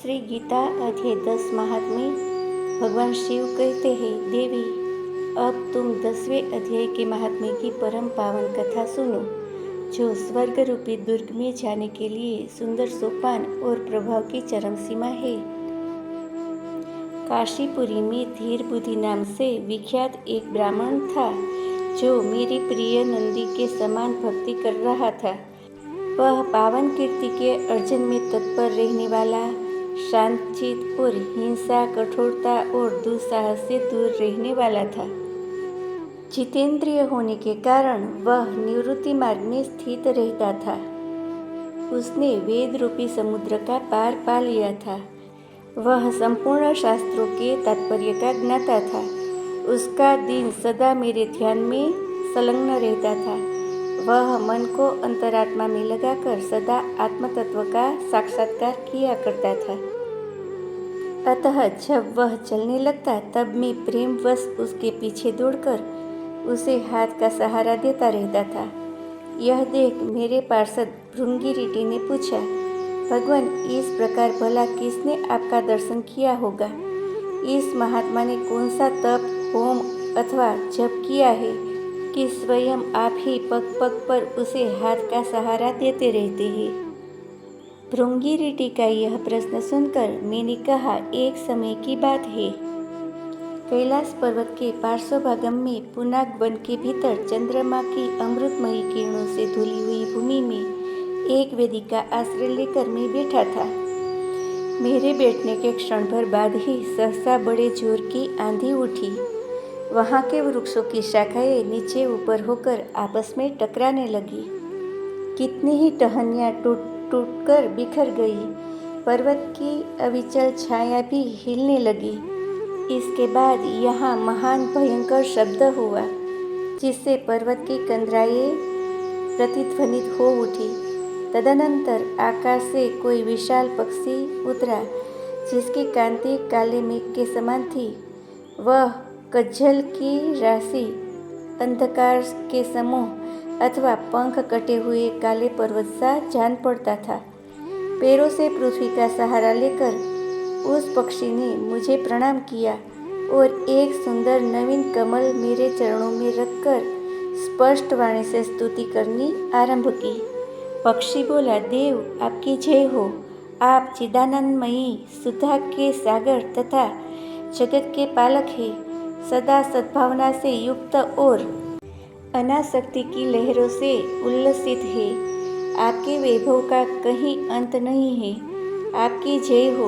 श्री गीता अध्याय 10 महात्म्य। भगवान शिव कहते हैं, देवी अब तुम 10वें अध्याय के महात्म्य की परम पावन कथा सुनो, जो स्वर्ग रूपी दुर्ग में जाने के लिए सुंदर सोपान और प्रभाव की चरम सीमा है। काशीपुरी में धीर बुद्धि नाम से विख्यात एक ब्राह्मण था, जो मेरी प्रिय नंदी के समान भक्ति कर रहा था। वह पावन कीर्ति के अर्जन में तत्पर रहने वाला, शांतचित और हिंसा, कठोरता और दुस्साहस से दूर रहने वाला था। जितेंद्रिय होने के कारण वह निवृत्ति मार्ग में स्थित रहता था। उसने वेद रूपी समुद्र का पार पा लिया था। वह संपूर्ण शास्त्रों के तात्पर्य का ज्ञाता था। उसका दिन सदा मेरे ध्यान में संलग्न रहता था। वह मन को अंतरात्मा में लगाकर सदा आत्मतत्व का साक्षात्कार किया करता था। अतः जब वह चलने लगता, तब मैं प्रेमवश उसके पीछे दौड़कर उसे हाथ का सहारा देता रहता था। यह देख मेरे पार्षद भृंगी ने पूछा, भगवान, इस प्रकार भला किसने आपका दर्शन किया होगा? इस महात्मा ने कौन सा तप, होम अथवा जप किया है कि स्वयं आप ही पग पग पर उसे हाथ का सहारा देते रहते हैं? भृंगी का यह प्रश्न सुनकर मैंने कहा, एक समय की बात है। कैलाश पर्वत के पार्श्वभागम में पुनाग वन के भीतर चंद्रमा की अमृतमयी किरणों से धुली हुई भूमि में एक वेदी का आश्रय लेकर मैं बैठा था। मेरे बैठने के क्षण भर बाद ही सहसा बड़े जोर की आंधी उठी। वहाँ के वृक्षों की शाखाएं नीचे ऊपर होकर आपस में टकराने लगी। कितनी ही टहनियाँ टूट टूट कर बिखर गई। पर्वत की अविचल छाया भी हिलने लगी। इसके बाद यहाँ महान भयंकर शब्द हुआ, जिससे पर्वत की कंदराएं प्रतिध्वनित हो उठी। तदनंतर आकाश से कोई विशाल पक्षी उतरा, जिसकी कांति काले मेघ के समान थी। वह कज्जल की राशि, अंधकार के समूह अथवा पंख कटे हुए काले पर्वत सा जान पड़ता था। पैरों से पृथ्वी का सहारा लेकर उस पक्षी ने मुझे प्रणाम किया और एक सुंदर नवीन कमल मेरे चरणों में रखकर स्पष्ट वाणी से स्तुति करनी आरंभ की। पक्षी बोला, देव आपकी जय हो। आप चिदानंदमयी, सुधा के सागर तथा जगत के पालक हैं। सदा सद्भावना से युक्त और अनासक्ति की लहरों से उल्लसित है। आपके वैभव का कहीं अंत नहीं है। आपकी जय हो।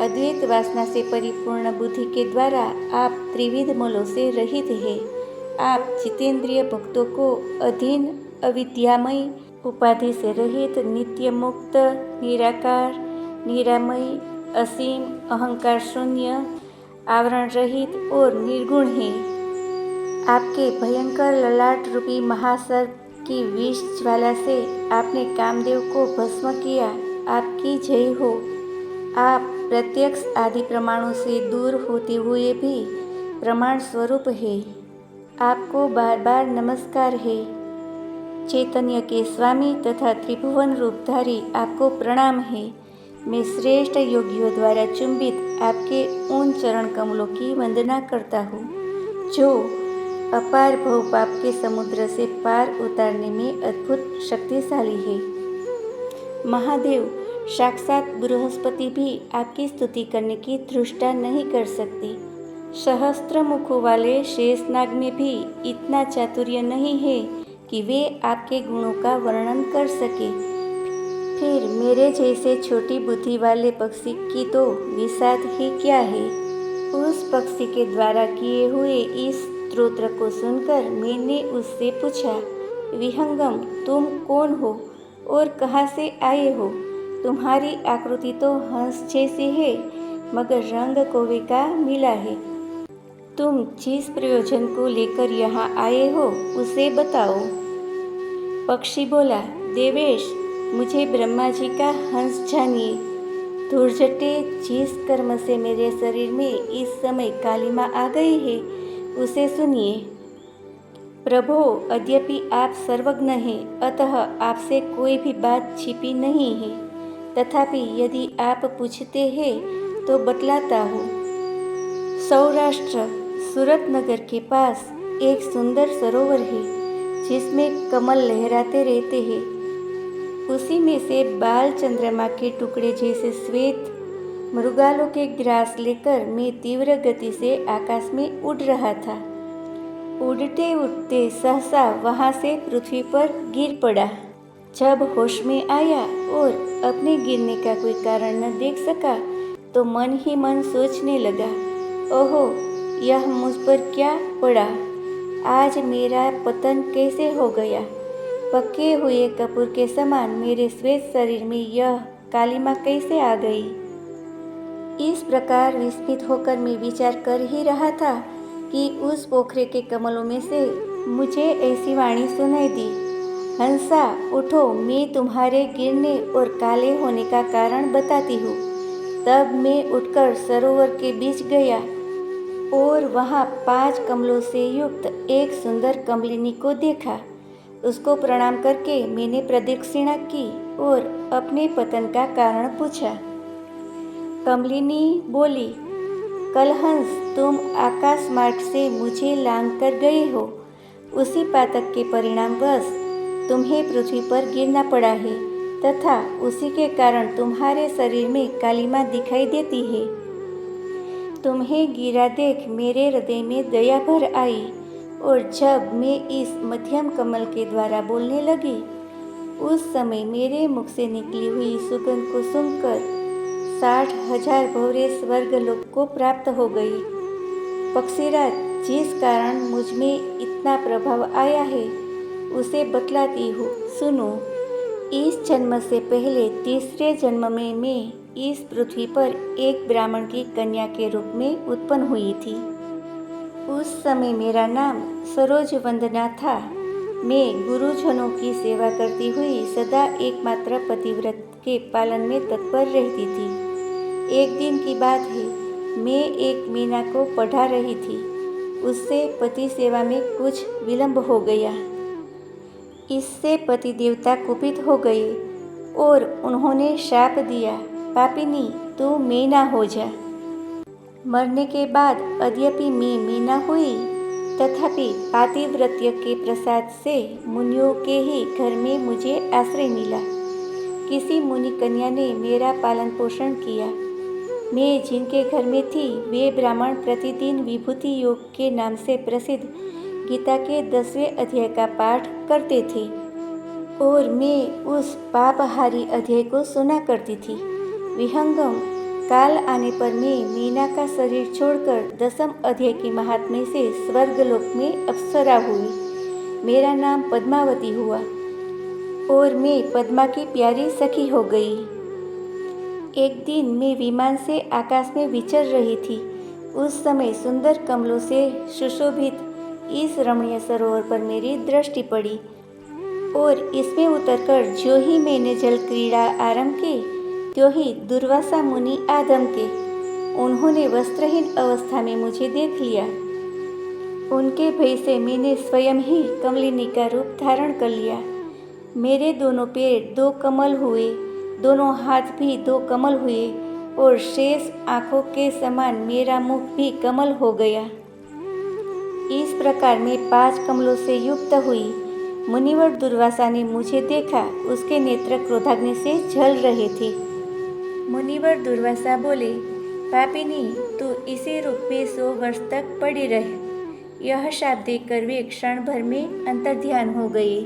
अद्वैत वासना से परिपूर्ण बुद्धि के द्वारा आप त्रिविध मलों से रहित है। आप जितेंद्रिय भक्तों को अधीन, अविद्यामयी, उपाधि से रहित, नित्य मुक्त, निराकार, निरामयी, असीम, अहंकार शून्य, आवरण रहित और निर्गुण है। आपके भयंकर ललाट रूपी महासर्प की विष ज्वाला से आपने कामदेव को भस्म किया। आपकी जय हो। आप प्रत्यक्ष आदि प्रमाणों से दूर होते हुए भी प्रमाण स्वरूप है। आपको बार बार नमस्कार है। चैतन्य के स्वामी तथा त्रिभुवन रूपधारी आपको प्रणाम है। मैं श्रेष्ठ योगियों द्वारा चुंबित आपके उन चरण कमलों की वंदना करता हूँ, जो अपार भव पाप के समुद्र से पार उतारने में अद्भुत शक्तिशाली है। महादेव, साक्षात बृहस्पति भी आपकी स्तुति करने की धृष्टा नहीं कर सकती। सहस्त्र मुखों वाले शेषनाग में भी इतना चातुर्य नहीं है कि वे आपके गुणों का वर्णन कर सके। फिर मेरे जैसे छोटी बुद्धि वाले पक्षी की तो विषाद ही क्या है। उस पक्षी के द्वारा किए हुए इस स्तोत्र को सुनकर मैंने उससे पूछा, विहंगम, तुम कौन हो और कहाँ से आए हो? तुम्हारी आकृति तो हंस जैसी है, मगर रंग कौवे का मिला है। तुम जिस प्रयोजन को लेकर यहाँ आए हो, उसे बताओ। पक्षी बोला, देवेश, मुझे ब्रह्मा जी का हंस जानिए। धूर्जटे, जिस कर्म से मेरे शरीर में इस समय कालिमा आ गई है, उसे सुनिए। प्रभो, यद्यपि आप सर्वज्ञ हैं, अतः आपसे कोई भी बात छिपी नहीं है। तथापि यदि आप पूछते हैं तो बतलाता हूँ। सौराष्ट्र सूरतनगर के पास एक सुंदर सरोवर है जिसमें कमल लहराते रहते हैं। उसी में से बाल चंद्रमा के टुकड़े जैसे श्वेत मृगालों के ग्रास लेकर मैं तीव्र गति से आकाश में उड़ रहा था। उड़ते उड़ते सहसा वहाँ से पृथ्वी पर गिर पड़ा। जब होश में आया और अपने गिरने का कोई कारण न देख सका तो मन ही मन सोचने लगा, ओहो, यह मुझ पर क्या पड़ा, आज मेरा पतन कैसे हो गया। पके हुए कपूर के समान मेरे श्वेत शरीर में यह कालिमा कैसे आ गई। इस प्रकार विस्मित होकर मैं विचार कर ही रहा था कि उस पोखरे के कमलों में से मुझे ऐसी वाणी सुनाई दी, हंसा उठो, मैं तुम्हारे गिरने और काले होने का कारण बताती हूँ। तब मैं उठकर सरोवर के बीच गया और वहाँ 5 कमलों से युक्त एक सुंदर कमलिनी को देखा। उसको प्रणाम करके मैंने प्रदक्षिणा की और अपने पतन का कारण पूछा। कमलिनी बोली, कलहंस, तुम आकाश मार्ग से मुझे लांघ कर गए हो। उसी पातक के परिणामवश तुम्हें पृथ्वी पर गिरना पड़ा है तथा उसी के कारण तुम्हारे शरीर में कालिमा दिखाई देती है। तुम्हें गिरा देख मेरे हृदय में दया भर आई और जब मैं इस मध्यम कमल के द्वारा बोलने लगी उस समय मेरे मुख से निकली हुई सुगंध को सुनकर 60,000 भौरे स्वर्गलोक को प्राप्त हो गई। पक्षीराज, जिस कारण मुझ में इतना प्रभाव आया है उसे बतलाती हूँ, सुनो। इस जन्म से पहले तीसरे जन्म में मैं इस पृथ्वी पर एक ब्राह्मण की कन्या के रूप में उत्पन्न हुई थी। उस समय मेरा नाम सरोज वंदना था। मैं गुरुजनों की सेवा करती हुई सदा एकमात्र पतिव्रत के पालन में तत्पर रहती थी। एक दिन की बात है, मैं एक मीना को पढ़ा रही थी। उससे पति सेवा में कुछ विलंब हो गया। इससे पति देवता कुपित हो गए और उन्होंने शाप दिया, पापिनी, तू मीना हो जा। मरने के बाद यद्यपि मैं मीना हुई तथापि पातिव्रत्य के प्रसाद से मुनियों के ही घर में मुझे आश्रय मिला। किसी मुनि कन्या ने मेरा पालन पोषण किया। मैं जिनके घर में थी वे ब्राह्मण प्रतिदिन विभूति योग के नाम से प्रसिद्ध गीता के 10वें अध्याय का पाठ करते थे और मैं उस पापहारी अध्याय को सुना करती थी। विहंगम काल आने पर मैं मीना का शरीर छोड़कर 10वें अध्याय की महात्म्य से स्वर्गलोक में अप्सरा हुई। मेरा नाम पद्मावती हुआ और मैं पद्मा की प्यारी सखी हो गई। एक दिन मैं विमान से आकाश में विचर रही थी। उस समय सुंदर कमलों से सुशोभित इस रमणीय सरोवर पर मेरी दृष्टि पड़ी और इसमें उतरकर जो ही मैंने जल क्रीड़ा आरंभ की त्यों ही दुर्वासा मुनि आ धमके। उन्होंने वस्त्रहीन अवस्था में मुझे देख लिया। उनके भय से मैंने स्वयं ही कमलिनी का रूप धारण कर लिया। मेरे दोनों पैर 2 कमल हुए, दोनों हाथ भी 2 कमल हुए और शेष आँखों के समान मेरा मुख भी कमल हो गया। इस प्रकार मैं 5 कमलों से युक्त हुई। मुनिवर दुर्वासा ने मुझे देखा, उसके नेत्र क्रोधाग्नि से जल रहे थे। मुनिवर दुर्वासा बोले, पापिनी, तू इसी रूप में 100 वर्ष तक पड़ी रह। यह शाप देकर वे क्षण भर में अंतर्ध्यान हो गए।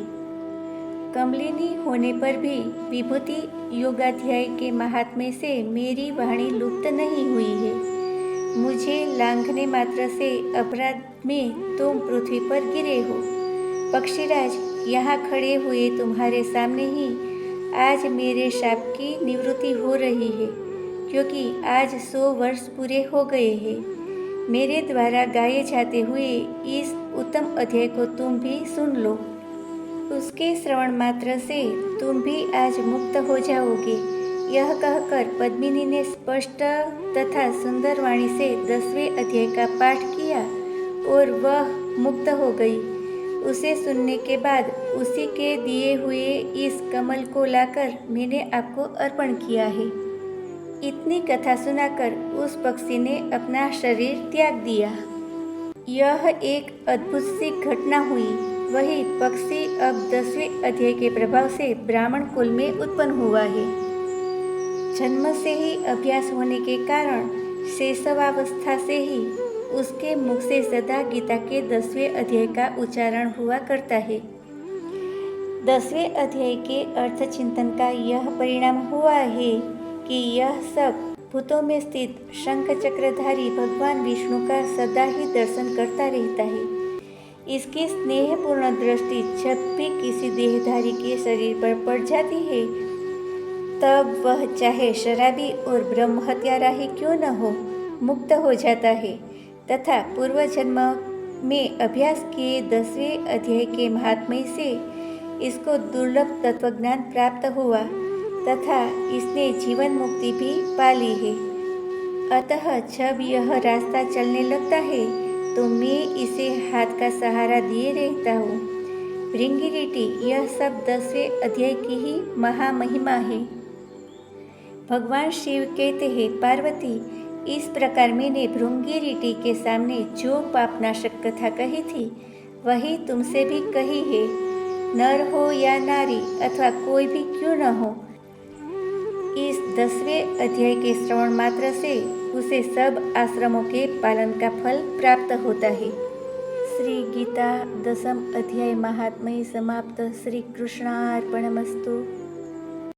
कमलिनी होने पर भी विभूति योगाध्याय के महात्म्य से मेरी वाणी लुप्त नहीं हुई है। मुझे लांघने मात्र से अपराध में तुम पृथ्वी पर गिरे हो। पक्षीराज, यहाँ खड़े हुए तुम्हारे सामने ही आज मेरे शाप की निवृत्ति हो रही है, क्योंकि आज 100 वर्ष पूरे हो गए हैं। मेरे द्वारा गाए जाते हुए इस उत्तम अध्याय को तुम भी सुन लो। उसके श्रवण मात्र से तुम भी आज मुक्त हो जाओगे। यह कहकर पद्मिनी ने स्पष्ट तथा सुंदर वाणी से 10वें अध्याय का पाठ किया और वह मुक्त हो गई। उसे सुनने के बाद उसी के दिए हुए इस कमल को लाकर मैंने आपको अर्पण किया है। इतनी कथा सुनाकर उस पक्षी ने अपना शरीर त्याग दिया। यह एक अद्भुत सी घटना हुई। वही पक्षी अब 10वें अध्याय के प्रभाव से ब्राह्मण कुल में उत्पन्न हुआ है। जन्म से ही अभ्यास होने के कारण शैशवावस्था से ही उसके मुख से सदा गीता के 10वें अध्याय का उच्चारण हुआ करता है। 10वें अध्याय के अर्थ चिंतन का यह परिणाम हुआ है कि यह सब भूतों में स्थित शंख चक्रधारी भगवान विष्णु का सदा ही दर्शन करता रहता है। इसकी स्नेहपूर्ण दृष्टि जब भी किसी देहधारी के शरीर पर पड़ जाती है, तब वह चाहे शराबी और ब्रह्म हत्यारा ही क्यों न हो, मुक्त हो जाता है तथा पूर्व जन्म में अभ्यास किए 10वें अध्याय के महात्म्य से इसको दुर्लभ तत्वज्ञान प्राप्त हुआ तथा इसने जीवन मुक्ति भी पा ली है। अतः जब यह रास्ता चलने लगता है तो मैं इसे हाथ का सहारा दिए रहता हूँ। भृंगिरिटी, यह सब 10वें अध्याय की ही महामहिमा है। भगवान शिव कहते हैं, पार्वती, इस प्रकार मैंने भृंगिरिटी के सामने जो पापनाशक कथा कही थी वही तुमसे भी कही है। नर हो या नारी अथवा कोई भी क्यों न हो, इस 10वें अध्याय के श्रवण मात्र से उसे सब आश्रमों के पालन का फल प्राप्त होता है। श्री गीता 10म अध्याय महात्म्य समाप्त। श्री कृष्णार्पणमस्तु।